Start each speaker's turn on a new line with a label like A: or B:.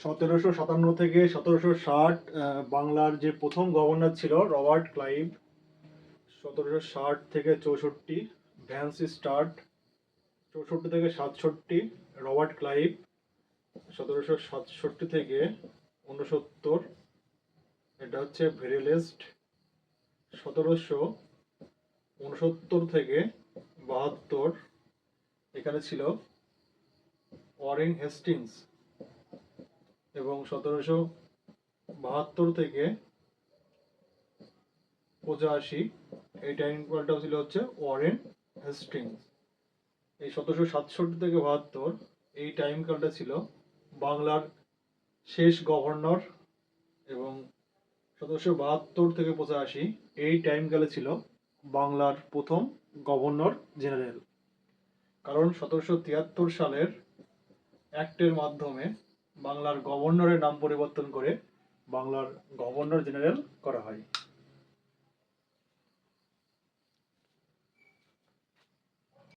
A: 1757 থেকে 1760 বাংলার যে প্রথম গভর্নর ছিল রবার্ট ক্লাইভ। 1760 থেকে 64 ভ্যান্স স্টার্ট। 64 থেকে 67 রবার্ট ক্লাইভ। 1767 থেকে 69 এটা হচ্ছে ভেরিলেস্ট। 1769 থেকে 72 এখানে ছিল ওয়ারেন হেস্টিংস। এবং 1772 থেকে 85 এই টাইমটা ছিল হচ্ছে ওয়ারেন হেস্টিংস। এই 1767 থেকে 72 এই টাইমকালটা ছিল বাংলার শেষ গভর্নর। এবং 1772 থেকে 85 এই টাইমকালে ছিল বাংলার প্রথম গভর্নর জেনারেল। কারণ 1773 সালের অ্যাক্টের মাধ্যমে বাংলার গভর্নরের নাম পরিবর্তন করে বাংলার গভর্নর জেনারেল করা হয়।